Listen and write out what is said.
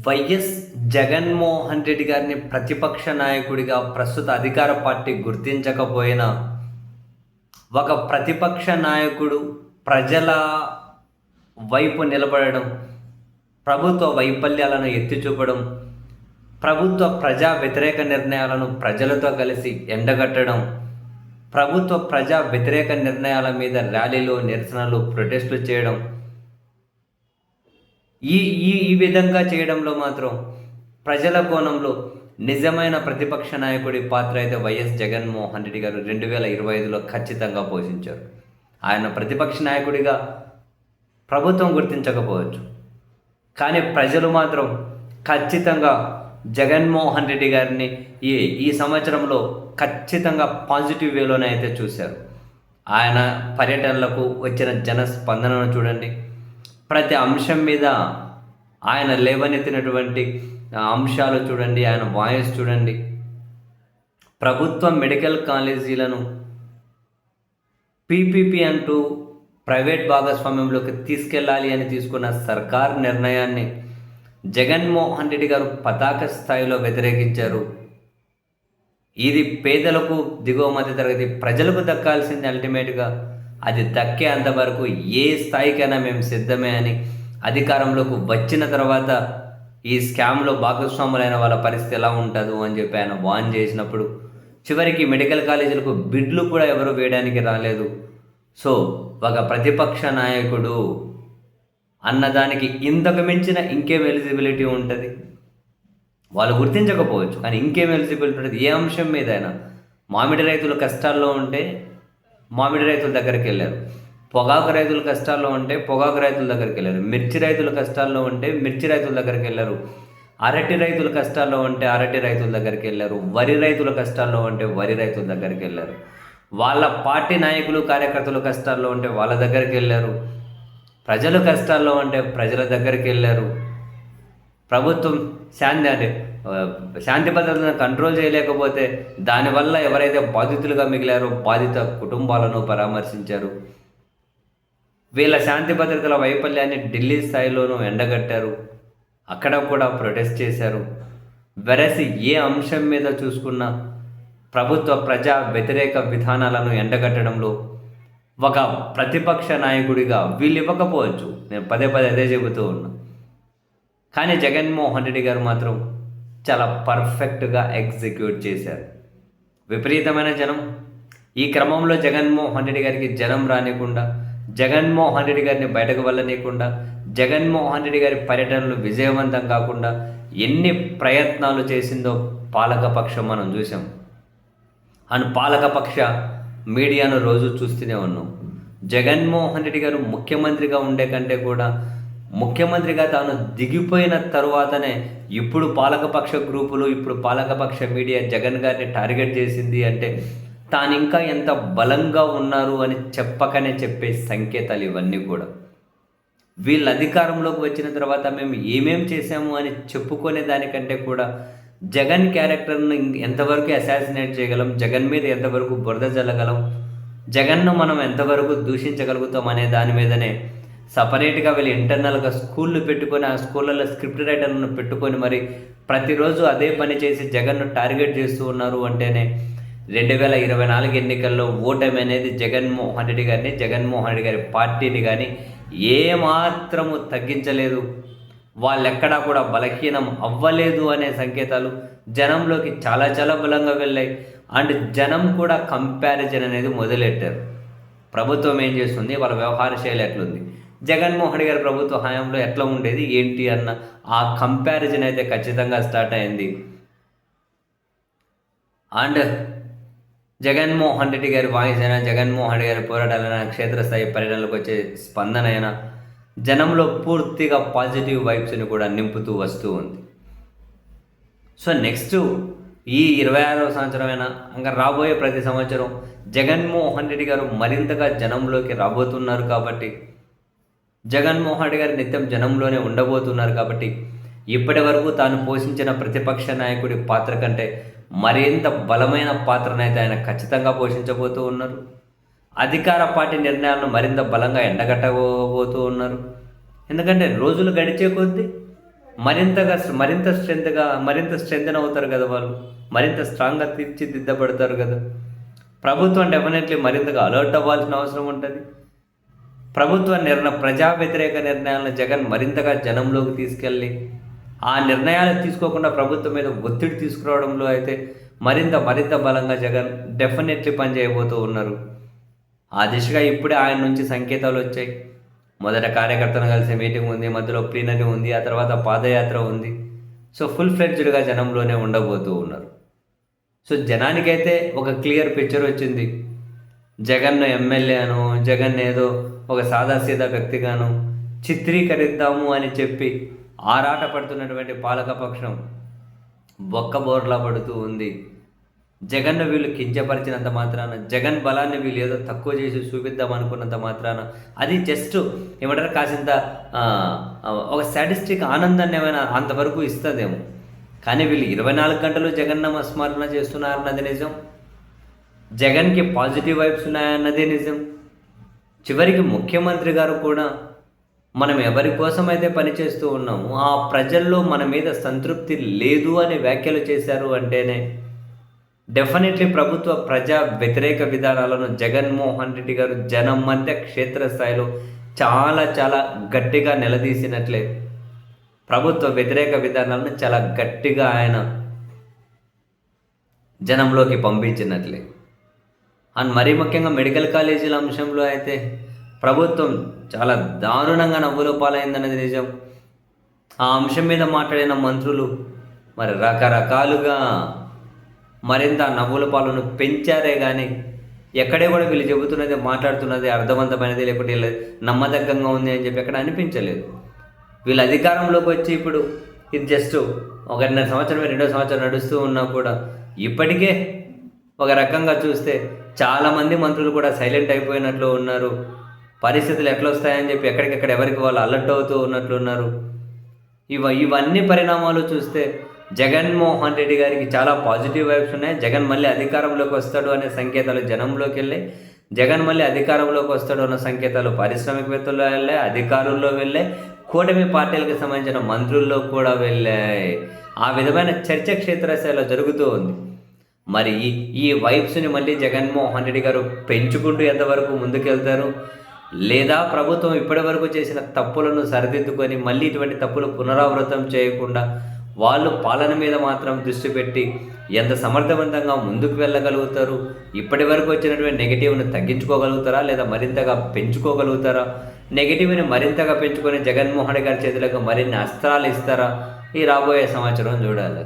YS Jaganmohan Reddy గారిని ప్రతిపక్ష నాయకుడిగా ప్రస్తుత అధికార పార్టీ గుర్తించకపోయినా, ఒక ప్రతిపక్ష నాయకుడు ప్రజల వైపు నిలబడడం, ప్రభుత్వ వైఫల్యాలను ఎత్తి చూపడం, ప్రభుత్వ ప్రజా వ్యతిరేక నిర్ణయాలను ప్రజలతో కలిసి ఎండగట్టడం, ప్రభుత్వ ప్రజా వ్యతిరేక నిర్ణయాల మీద ర్యాలీలు, నిరసనలు, ప్రొటెస్టులు చేయడం, ఈ ఈ ఈ విధంగా చేయడంలో మాత్రం ప్రజల కోణంలో నిజమైన ప్రతిపక్ష నాయకుడి పాత్ర అయితే వైఎస్ జగన్మోహన్ రెడ్డి గారు 2025లో ఖచ్చితంగా పోషించారు. ఆయన ప్రతిపక్ష నాయకుడిగా ప్రభుత్వం గుర్తించకపోవచ్చు, కానీ ప్రజలు మాత్రం ఖచ్చితంగా జగన్మోహన్ రెడ్డి గారిని ఈ ఈ సంవత్సరంలో ఖచ్చితంగా పాజిటివ్ వేలోనే అయితే చూశారు. ఆయన పర్యటనలకు వచ్చిన జన స్పందనను చూడండి, ప్రతి అంశం మీద ఆయన లేవనెత్తినటువంటి అంశాలు చూడండి, ఆయన వాయిస్ చూడండి. ప్రభుత్వ మెడికల్ కాలేజీలను పీపీపీ అంటూ ప్రైవేట్ భాగస్వామ్యంలోకి తీసుకెళ్ళాలి అని తీసుకున్న సర్కార్ నిర్ణయాన్ని జగన్మోహన్ రెడ్డి గారు పతాక స్థాయిలో వ్యతిరేకించారు. ఇది పేదలకు, దిగువ మధ్య తరగతి ప్రజలకు దక్కాల్సింది. అల్టిమేట్గా అది దక్కే అంతవరకు ఏ స్థాయికైనా మేము సిద్ధమే అని అధికారంలోకి వచ్చిన తర్వాత ఈ స్కామ్లో భాగస్వాములైన వాళ్ళ పరిస్థితి ఎలా ఉంటుందో అని చెప్పి ఆయన వాన్ చేసినప్పుడు చివరికి మెడికల్ కాలేజీలకు బిడ్లు కూడా ఎవరు వేయడానికి రాలేదు. సో ఒక ప్రతిపక్ష నాయకుడు అన్నదానికి ఇంతకు మించిన ఇంకేం ఎలిజిబిలిటీ ఉంటుంది? వాళ్ళు గుర్తించకపోవచ్చు, కానీ ఇంకేం ఎలిజిబిలిటీ ఉంటుంది? ఏ అంశం మీద అయినా మామిడి రైతులు కష్టాల్లో ఉంటే మామిడి రైతుల దగ్గరికి వెళ్ళారు, పొగాకు రైతులు కష్టాల్లో ఉంటే పొగాకు రైతుల దగ్గరికి వెళ్ళారు, మిర్చి రైతులు కష్టాల్లో ఉంటే మిర్చి రైతుల దగ్గరికి వెళ్ళారు, అరటి రైతులు కష్టాల్లో ఉంటే అరటి రైతుల దగ్గరికి వెళ్ళారు, వరి రైతుల కష్టాల్లో ఉంటే వరి రైతుల దగ్గరికి వెళ్ళారు, వాళ్ళ పార్టీ నాయకులు కార్యకర్తలు కష్టాల్లో ఉంటే వాళ్ళ దగ్గరికి వెళ్ళారు, ప్రజలు కష్టాల్లో ఉంటే ప్రజల దగ్గరికి వెళ్ళారు. ప్రభుత్వం శాంతి భద్రతను కంట్రోల్ చేయలేకపోతే దానివల్ల ఎవరైతే బాధితులుగా మిగిలారో బాధిత కుటుంబాలను పరామర్శించారు. వీళ్ళ శాంతి భద్రతల వైఫల్యాన్ని ఢిల్లీ స్థాయిలోనూ ఎండగట్టారు, అక్కడ కూడా ప్రొటెస్ట్ చేశారు. వెరసి ఏ అంశం మీద చూసుకున్నా ప్రభుత్వ ప్రజా వ్యతిరేక విధానాలను ఎండగట్టడంలో ఒక ప్రతిపక్ష నాయకుడిగా వీళ్ళు ఇవ్వకపోవచ్చు, నేను పదే అదే చెబుతూ ఉన్నా. కానీ జగన్మోహన్ రెడ్డి గారు మాత్రం చాలా పర్ఫెక్ట్గా ఎగ్జిక్యూట్ చేశారు. విపరీతమైన జనం. ఈ క్రమంలో జగన్మోహన్ రెడ్డి గారికి జనం రానికుండా, జగన్మోహన్ రెడ్డి గారిని బయటకు వెళ్ళనీయకుండా, జగన్మోహన్ రెడ్డి గారి పర్యటనలు విజయవంతం కాకుండా ఎన్ని ప్రయత్నాలు చేసిందో పాలకపక్షం మనం చూసాం. అండ్ పాలకపక్ష మీడియాను రోజు చూస్తూనే ఉన్నాం. జగన్మోహన్ రెడ్డి గారు ముఖ్యమంత్రిగా ఉండే కంటే కూడా ముఖ్యమంత్రిగా తాను దిగిపోయిన తరువాతనే ఇప్పుడు పాలకపక్ష గ్రూపులు, ఇప్పుడు పాలకపక్ష మీడియా జగన్ గారిని టార్గెట్ చేసింది అంటే తాను ఇంకా ఎంత బలంగా ఉన్నారు అని చెప్పకనే చెప్పే సంకేతాలు ఇవన్నీ కూడా. వీళ్ళు అధికారంలోకి వచ్చిన తర్వాత మేము ఏమేం చేశాము అని చెప్పుకునే దానికంటే కూడా జగన్ క్యారెక్టర్ను ఎంతవరకు అసాసినేట్ చేయగలం, జగన్ మీద ఎంతవరకు బురద జల్లగలం, జగన్ను మనం ఎంతవరకు దూషించగలుగుతాం అనే దాని మీదనే సపరేట్గా వీళ్ళు ఇంటర్నల్గా స్కూళ్ళు పెట్టుకొని ఆ స్కూళ్ళలో స్క్రిప్ట్ రైటర్లను పెట్టుకొని మరి ప్రతిరోజు అదే పని చేసి జగన్ను టార్గెట్ చేస్తూ ఉన్నారు. అంటేనే 2024 ఎన్నికల్లో ఓటమి అనేది జగన్మోహన్ రెడ్డి గారిని, జగన్మోహన్ రెడ్డి గారి పార్టీని కానీ ఏమాత్రము తగ్గించలేదు. వాళ్ళెక్కడా కూడా బలహీనం అవ్వలేదు అనే సంకేతాలు జనంలోకి చాలా బలంగా వెళ్ళాయి. అండ్ జనం కూడా కంపారిజన్ అనేది మొదలెట్టారు. ప్రభుత్వం ఏం చేస్తుంది, వాళ్ళ వ్యవహార శైలి ఎట్లుంది, జగన్మోహన్ గారి ప్రభుత్వ హయాంలో ఎట్లా ఉండేది ఏంటి అన్న ఆ కంపారిజన్ అయితే ఖచ్చితంగా స్టార్ట్ అయింది. అండ్ జగన్మోహన్ రెడ్డి గారి వాయిస్ అయినా, జగన్మోహన్ రెడ్డి గారి పోరాటాలైనా, క్షేత్రస్థాయి పర్యటనలకు వచ్చే స్పందన అయినా జనంలో పూర్తిగా పాజిటివ్ వైబ్స్ని కూడా నింపుతూ వస్తూ ఉంది. సో నెక్స్ట్ ఈ 26వ సంవత్సరమైనా ఇంకా రాబోయే ప్రతి సంవత్సరం జగన్మోహన్ రెడ్డి గారు మరింతగా జనంలోకి రాబోతున్నారు కాబట్టి, జగన్మోహన్ రెడ్డి గారు నిత్యం జనంలోనే ఉండబోతున్నారు కాబట్టి ఇప్పటి వరకు తాను పోషించిన ప్రతిపక్ష నాయకుడి పాత్ర కంటే మరింత బలమైన పాత్రనైతే ఆయన ఖచ్చితంగా పోషించబోతూ ఉన్నారు. అధికార పార్టీ నిర్ణయాలను మరింత బలంగా ఎండగట్టబోతూ ఉన్నారు. ఎందుకంటే రోజులు గడిచే కొద్దీ మరింత స్ట్రెంగ్త్ అవుతారు కదా వాళ్ళు, మరింత స్ట్రాంగ్గా తీర్చిదిద్దబడతారు కదా. ప్రభుత్వం డెఫినెట్లీ మరింతగా అలర్ట్ అవ్వాల్సిన అవసరం ఉంటుంది. ప్రజా వ్యతిరేక నిర్ణయాలను జగన్ మరింతగా జనంలోకి తీసుకెళ్ళి ఆ నిర్ణయాలు తీసుకోకుండా ప్రభుత్వం మీద ఒత్తిడి తీసుకురావడంలో అయితే మరింత బలంగా జగన్ డెఫినెట్లీ పనిచేయబోతూ ఉన్నారు. ఆ దిశగా ఇప్పుడే ఆయన నుంచి సంకేతాలు వచ్చాయి. మొదట కార్యకర్తను కలిసే మీటింగ్ ఉంది, మధ్యలో ప్లీనరీ ఉంది, ఆ తర్వాత పాదయాత్ర ఉంది. సో ఫుల్ ఫ్లెడ్జ్డ్గా జనంలోనే ఉండబోతూ ఉన్నారు. సో జనానికైతే ఒక క్లియర్ పిక్చర్ వచ్చింది. జగన్ను ఎమ్మెల్యేను, జగన్ ఏదో ఒక సాదాసీదా వ్యక్తిగాను చిత్రీకరిద్దాము అని చెప్పి ఆరాట పడుతున్నటువంటి పాలకపక్షం బొక్కబోర్లా పడుతూ ఉంది. జగన్ను వీళ్ళు కించపరిచినంత మాత్రాన, జగన్ బలాన్ని వీళ్ళు ఏదో తక్కువ చేసి చూపిద్దాం అనుకున్నంత మాత్రాన అది జస్ట్ ఏమంటారు కాసింత ఒక సాటిస్టిక్ ఆనందాన్ని ఏమైనా అంతవరకు ఇస్తుందేమో. కానీ వీళ్ళు 24 గంటలు జగన్న స్మరణ చేస్తున్నారన్నది నిజం. జగన్కి పాజిటివ్ వైబ్స్ ఉన్నాయన్నదే నిజం. చివరికి ముఖ్యమంత్రి గారు కూడా మనం ఎవరి కోసమైతే పనిచేస్తూ ఉన్నామో ఆ ప్రజల్లో మన మీద సంతృప్తి లేదు అని వ్యాఖ్యలు చేశారు అంటేనే డెఫినెట్లీ ప్రజా వ్యతిరేక విధానాలను జగన్మోహన్ రెడ్డి గారు జనం మధ్య క్షేత్రస్థాయిలో చాలా గట్టిగా నిలదీసినట్లే, ప్రభుత్వ వ్యతిరేక విధానాలను చాలా గట్టిగా ఆయన జనంలోకి పంపించినట్లే. అండ్ మరీ ముఖ్యంగా మెడికల్ కాలేజీల అంశంలో అయితే ప్రభుత్వం చాలా దారుణంగా నవ్వుల పాలైందనేది నిజం. ఆ అంశం మీద మాట్లాడిన మంత్రులు మరి రకరకాలుగా మరింత నవ్వుల పాలను పెంచారే కానీ ఎక్కడే కూడా వీళ్ళు చెబుతున్నది మాట్లాడుతున్నది అర్థవంతమైనది లేకపోతే నమ్మదగ్గంగా ఉంది అని చెప్పి ఎక్కడ అనిపించలేదు. వీళ్ళు అధికారంలోకి వచ్చి ఇప్పుడు ఇది జస్ట్ 1.5 సంవత్సరం 2వ సంవత్సరం నడుస్తూ ఉన్నా కూడా ఇప్పటికే ఒక రకంగా చూస్తే చాలామంది మంత్రులు కూడా సైలెంట్ అయిపోయినట్లు ఉన్నారు. పరిస్థితులు ఎట్లా వస్తాయని చెప్పి ఎక్కడికెక్కడ ఎవరికి వాళ్ళు అలర్ట్ అవుతూ ఉన్నట్లున్నారు. ఇవన్నీ పరిణామాలు చూస్తే జగన్మోహన్ రెడ్డి గారికి చాలా పాజిటివ్ వైబ్స్ ఉన్నాయి. జగన్ మళ్ళీ అధికారంలోకి వస్తాడు అనే సంకేతాలు జనంలోకి వెళ్ళాయి. జగన్ మళ్ళీ అధికారంలోకి వస్తాడు అన్న సంకేతాలు పారిశ్రామికవేత్తల్లో వెళ్ళాయి, అధికారుల్లో వెళ్ళాయి, కూటమి పార్టీలకు సంబంధించిన మంత్రుల్లో కూడా వెళ్ళాయి. ఆ విధమైన చర్చ క్షేత్రస్థాయిలో జరుగుతూ ఉంది. మరి ఈ వైబ్స్ని మళ్ళీ జగన్మోహన్ రెడ్డి గారు పెంచుకుంటూ ఎంతవరకు ముందుకెళ్తారు, లేదా ప్రభుత్వం ఇప్పటి వరకు చేసిన తప్పులను సరిదిద్దుకొని మళ్ళీ ఇటువంటి తప్పులు పునరావృతం చేయకుండా వాళ్ళు పాలన మీద మాత్రం దృష్టి పెట్టి ఎంత సమర్థవంతంగా ముందుకు వెళ్ళగలుగుతారు, ఇప్పటి వరకు వచ్చినటువంటి నెగిటివ్ని తగ్గించుకోగలుగుతారా లేదా మరింతగా పెంచుకోగలుగుతారా, నెగిటివ్ని మరింతగా పెంచుకొని జగన్మోహన్ రెడ్డి గారి చేతులకు మరిన్ని అస్త్రాలు ఇస్తారా, ఈ రాబోయే సంవత్సరం చూడాలి.